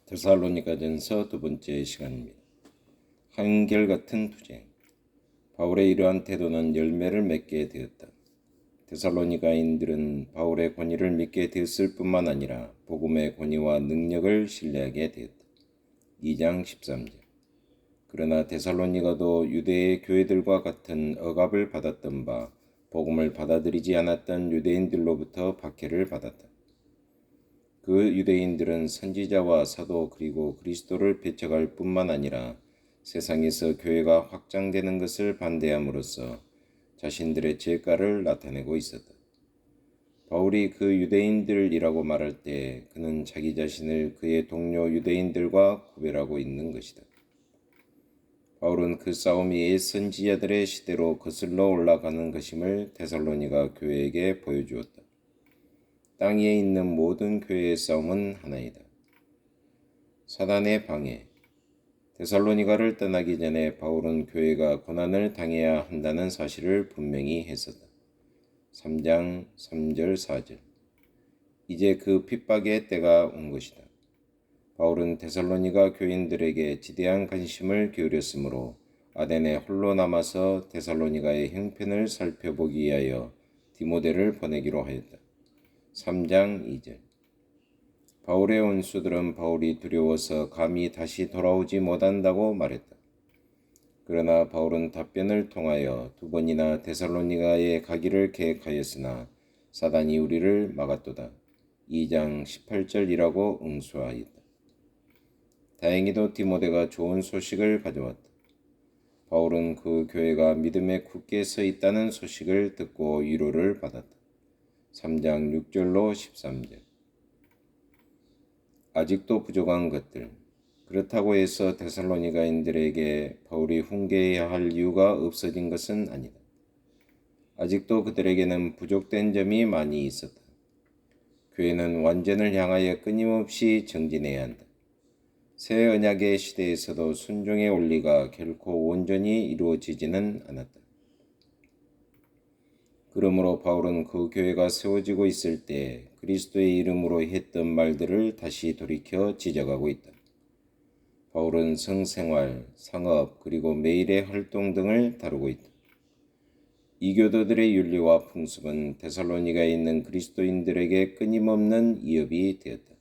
데살로니가전서 두 번째 시간입니다. 한결같은 투쟁. 바울의 이러한 태도는 열매를 맺게 되었다. 데살로니가인들은 바울의 권위를 믿게 되었을 뿐만 아니라 복음의 권위와 능력을 신뢰하게 되었다. 2장 13절. 그러나 데살로니가도 유대의 교회들과 같은 억압을 받았던 바 복음을 받아들이지 않았던 유대인들로부터 박해를 받았다. 그 유대인들은 선지자와 사도 그리고 그리스도를 배척할 뿐만 아니라 세상에서 교회가 확장되는 것을 반대함으로써 자신들의 죄가를 나타내고 있었다. 바울이 그 유대인들이라고 말할 때 그는 자기 자신을 그의 동료 유대인들과 구별하고 있는 것이다. 바울은 그 싸움이 옛 선지자들의 시대로 거슬러 올라가는 것임을 데살로니가 교회에게 보여주었다. 땅 위에 있는 모든 교회의 싸움은 하나이다. 사단의 방해. 데살로니가를 떠나기 전에 바울은 교회가 고난을 당해야 한다는 사실을 분명히 했었다. 3장 3절 4절. 이제 그 핍박의 때가 온 것이다. 바울은 데살로니가 교인들에게 지대한 관심을 기울였으므로 아덴에 홀로 남아서 데살로니가의 형편을 살펴보기 위하여 디모데를 보내기로 하였다. 3장 2절. 바울의 원수들은 바울이 두려워서 감히 다시 돌아오지 못한다고 말했다. 그러나 바울은 답변을 통하여 두 번이나 데살로니가에 가기를 계획하였으나 사단이 우리를 막았도다. 2장 18절이라고 응수하였다. 다행히도 디모데가 좋은 소식을 가져왔다. 바울은 그 교회가 믿음에 굳게 서 있다는 소식을 듣고 위로를 받았다. 3장 6절로 13절. 아직도 부족한 것들. 그렇다고 해서 데살로니가인들에게 바울이 훈계해야 할 이유가 없어진 것은 아니다. 아직도 그들에게는 부족된 점이 많이 있었다. 교회는 완전을 향하여 끊임없이 정진해야 한다. 새 언약의 시대에서도 순종의 원리가 결코 온전히 이루어지지는 않았다. 그러므로 바울은 그 교회가 세워지고 있을 때 그리스도의 이름으로 했던 말들을 다시 돌이켜 지적하고 있다. 바울은 성생활, 상업, 그리고 매일의 활동 등을 다루고 있다. 이 교도들의 윤리와 풍습은 데살로니가에 있는 그리스도인들에게 끊임없는 위협이 되었다.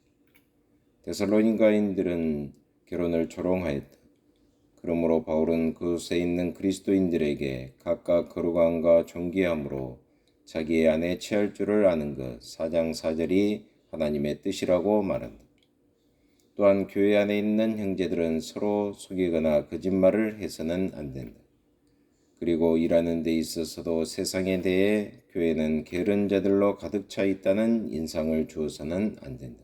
데살로니가인들은 결혼을 조롱하였다. 그러므로 바울은 그곳에 있는 그리스도인들에게 각각 거룩함과 존귀함으로 자기의 안에 취할 줄을 아는 것 4장 4절이 하나님의 뜻이라고 말한다. 또한 교회 안에 있는 형제들은 서로 속이거나 거짓말을 해서는 안 된다. 그리고 일하는 데 있어서도 세상에 대해 교회는 게으른 자들로 가득 차 있다는 인상을 주어서는 안 된다.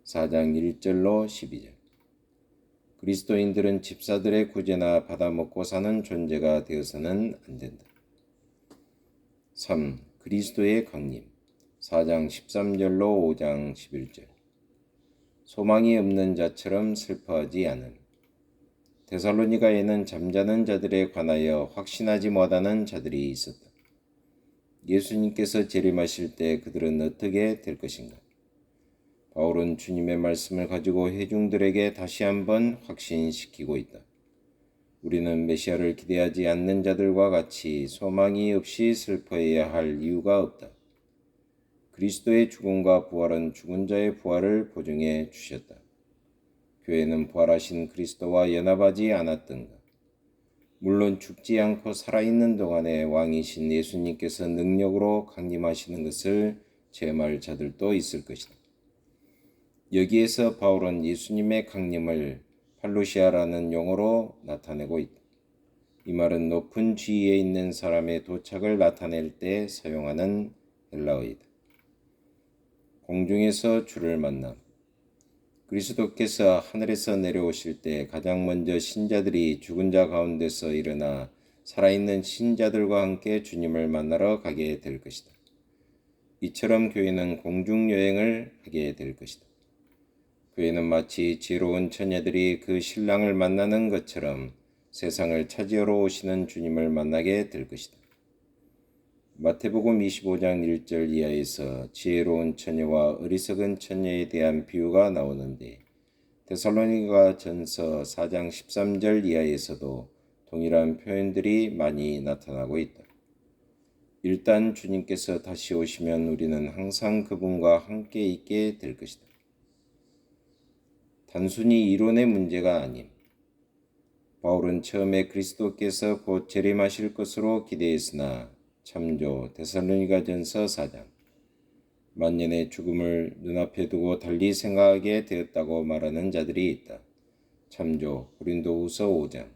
4장 1절로 12절. 그리스도인들은 집사들의 구제나 받아먹고 사는 존재가 되어서는 안 된다. 3. 그리스도의 강림 4장 13절로 5장 11절. 소망이 없는 자처럼 슬퍼하지 않음. 데살로니가에는 잠자는 자들에 관하여 확신하지 못하는 자들이 있었다. 예수님께서 재림하실 때 그들은 어떻게 될 것인가? 바울은 주님의 말씀을 가지고 회중들에게 다시 한번 확신시키고 있다. 우리는 메시아를 기대하지 않는 자들과 같이 소망이 없이 슬퍼해야 할 이유가 없다. 그리스도의 죽음과 부활은 죽은 자의 부활을 보증해 주셨다. 교회는 부활하신 그리스도와 연합하지 않았던가? 물론 죽지 않고 살아있는 동안에 왕이신 예수님께서 능력으로 강림하시는 것을 체험할 자들도 있을 것이다. 여기에서 바울은 예수님의 강림을 팔루시아라는 용어로 나타내고 있다. 이 말은 높은 지위에 있는 사람의 도착을 나타낼 때 사용하는 헬라어이다. 공중에서 주를 만남. 그리스도께서 하늘에서 내려오실 때 가장 먼저 신자들이 죽은 자 가운데서 일어나 살아있는 신자들과 함께 주님을 만나러 가게 될 것이다. 이처럼 교회는 공중여행을 하게 될 것이다. 교회는 마치 지혜로운 처녀들이 그 신랑을 만나는 것처럼 세상을 차지하러 오시는 주님을 만나게 될 것이다. 마태복음 25장 1절 이하에서 지혜로운 처녀와 어리석은 처녀에 대한 비유가 나오는데 데살로니가 전서 4장 13절 이하에서도 동일한 표현들이 많이 나타나고 있다. 일단 주님께서 다시 오시면 우리는 항상 그분과 함께 있게 될 것이다. 단순히 이론의 문제가 아님. 바울은 처음에 그리스도께서 곧 재림하실 것으로 기대했으나 참조 데살로니가전서 4장 만년의 죽음을 눈앞에 두고 달리 생각하게 되었다고 말하는 자들이 있다. 참조 고린도후서 5장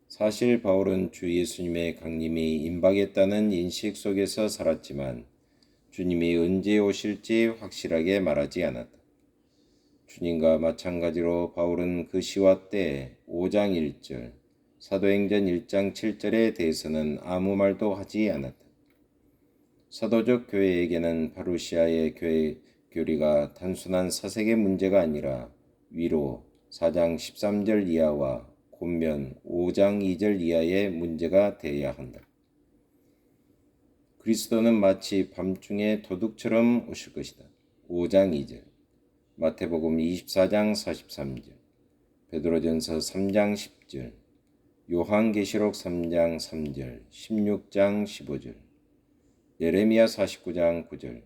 사실 바울은 주 예수님의 강림이 임박했다는 인식 속에서 살았지만 주님이 언제 오실지 확실하게 말하지 않았다. 주님과 마찬가지로 바울은 그 시와 때 5장 1절, 사도행전 1장 7절에 대해서는 아무 말도 하지 않았다. 사도적 교회에게는 파루시아의 교회 교리가 단순한 사색의 문제가 아니라 위로 4장 13절 이하와 곤면 5장 2절 이하의 문제가 되어야 한다. 그리스도는 마치 밤중에 도둑처럼 오실 것이다. 5장 2절, 마태복음 24장 43절, 베드로전서 3장 10절, 요한계시록 3장 3절, 16장 15절, 예레미야 49장 9절,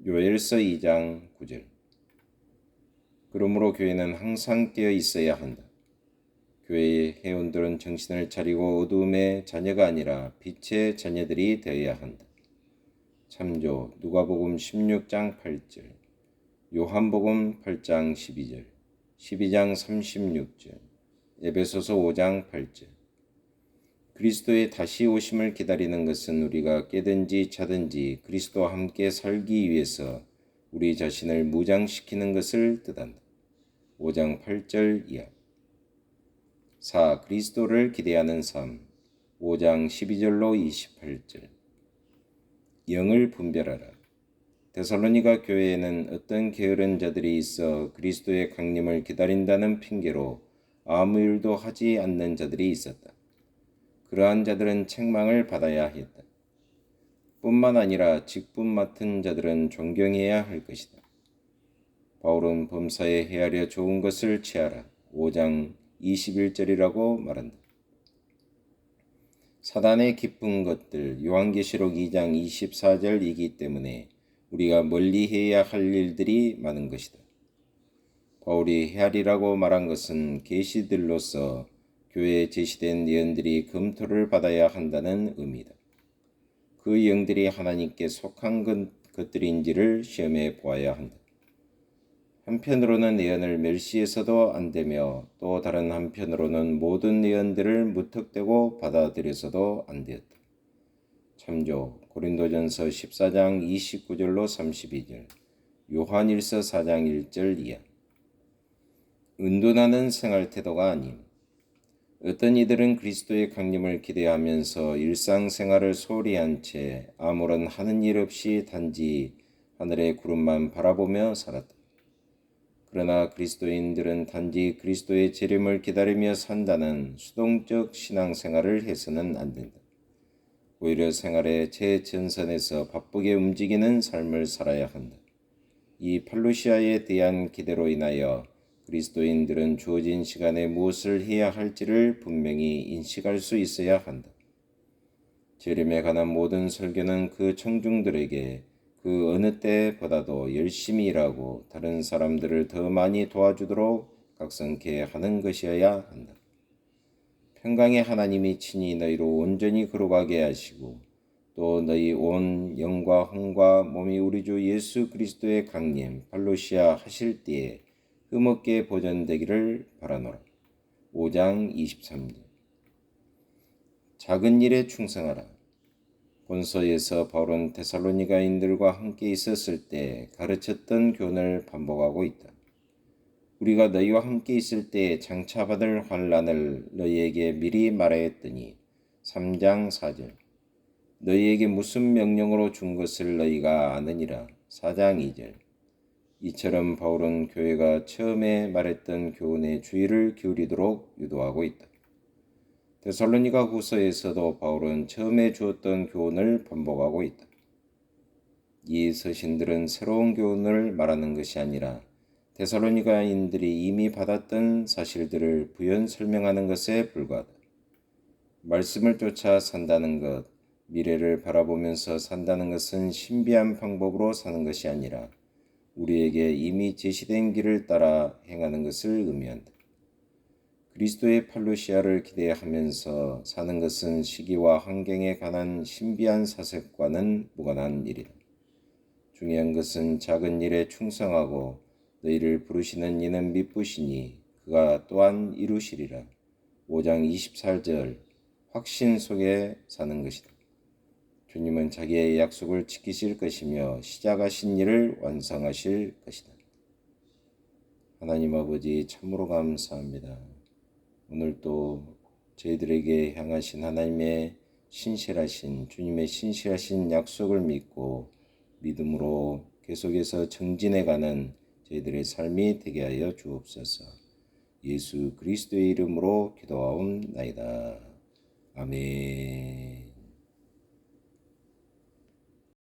요엘서 2장 9절. 그러므로 교회는 항상 깨어 있어야 한다. 교회의 회원들은 정신을 차리고 어두움의 자녀가 아니라 빛의 자녀들이 되어야 한다. 참조 누가복음 16장 8절, 요한복음 8장 12절, 12장 36절, 에베소서 5장 8절. 그리스도의 다시 오심을 기다리는 것은 우리가 깨든지 자든지 그리스도와 함께 살기 위해서 우리 자신을 무장시키는 것을 뜻한다. 5장 8절 이하. 4. 그리스도를 기대하는 삶. 5장 12절로 28절. 영을 분별하라. 데살로니가 교회에는 어떤 게으른 자들이 있어 그리스도의 강림을 기다린다는 핑계로 아무 일도 하지 않는 자들이 있었다. 그러한 자들은 책망을 받아야 했다. 뿐만 아니라 직분 맡은 자들은 존경해야 할 것이다. 바울은 범사에 헤아려 좋은 것을 취하라. 5장 21절이라고 말한다. 사단의 기쁜 것들 요한계시록 2장 24절이기 때문에 우리가 멀리해야 할 일들이 많은 것이다. 바울이 헤아리라고 말한 것은 계시들로서 교회에 제시된 예언들이 검토를 받아야 한다는 의미다. 그 영들이 하나님께 속한 것들인지를 시험해 보아야 한다. 한편으로는 예언을 멸시해서도 안 되며 또 다른 한편으로는 모든 예언들을 무턱대고 받아들여서도 안 되었다. 참조 고린도전서 14장 29절로 32절, 요한일서 4장 1절 이하. 은둔하는 생활 태도가 아님. 어떤 이들은 그리스도의 강림을 기대하면서 일상생활을 소홀히 한 채 아무런 하는 일 없이 단지 하늘의 구름만 바라보며 살았다. 그러나 그리스도인들은 단지 그리스도의 재림을 기다리며 산다는 수동적 신앙생활을 해서는 안 된다. 오히려 생활의 최전선에서 바쁘게 움직이는 삶을 살아야 한다. 이 팔루시아에 대한 기대로 인하여 그리스도인들은 주어진 시간에 무엇을 해야 할지를 분명히 인식할 수 있어야 한다. 재림에 관한 모든 설교는 그 청중들에게 그 어느 때보다도 열심히 일하고 다른 사람들을 더 많이 도와주도록 각성케 하는 것이어야 한다. 평강의 하나님이 친히 너희로 온전히 걸어가게 하시고 또 너희 온 영과 혼과 몸이 우리 주 예수 그리스도의 강림 팔루시아 하실 때에 흠없게 보존되기를 바라노라. 5장 23절. 작은 일에 충성하라. 본서에서 바울은 데살로니가인들과 함께 있었을 때 가르쳤던 교훈을 반복하고 있다. 우리가 너희와 함께 있을 때 장차 받을 환난을 너희에게 미리 말하였더니 3장 4절. 너희에게 무슨 명령으로 준 것을 너희가 아느니라. 4장 2절. 이처럼 바울은 교회가 처음에 말했던 교훈에 주의를 기울이도록 유도하고 있다. 데살로니가 후서에서도 바울은 처음에 주었던 교훈을 반복하고 있다. 이 서신들은 새로운 교훈을 말하는 것이 아니라 데살로니가인들이 이미 받았던 사실들을 부연 설명하는 것에 불과하다. 말씀을 쫓아 산다는 것, 미래를 바라보면서 산다는 것은 신비한 방법으로 사는 것이 아니라 우리에게 이미 제시된 길을 따라 행하는 것을 의미한다. 그리스도의 팔루시아를 기대하면서 사는 것은 시기와 환경에 관한 신비한 사색과는 무관한 일이다. 중요한 것은 작은 일에 충성하고 너희를 부르시는 이는 미쁘시니 그가 또한 이루시리라. 5장 24절 확신 속에 사는 것이다. 주님은 자기의 약속을 지키실 것이며 시작하신 일을 완성하실 것이다. 하나님 아버지 참으로 감사합니다. 오늘 또 저희들에게 향하신 하나님의 신실하신 주님의 신실하신 약속을 믿고 믿음으로 계속해서 정진해가는 저희들의 삶이 되게 하여 주옵소서. 예수 그리스도의 이름으로 기도하옵나이다. 아멘.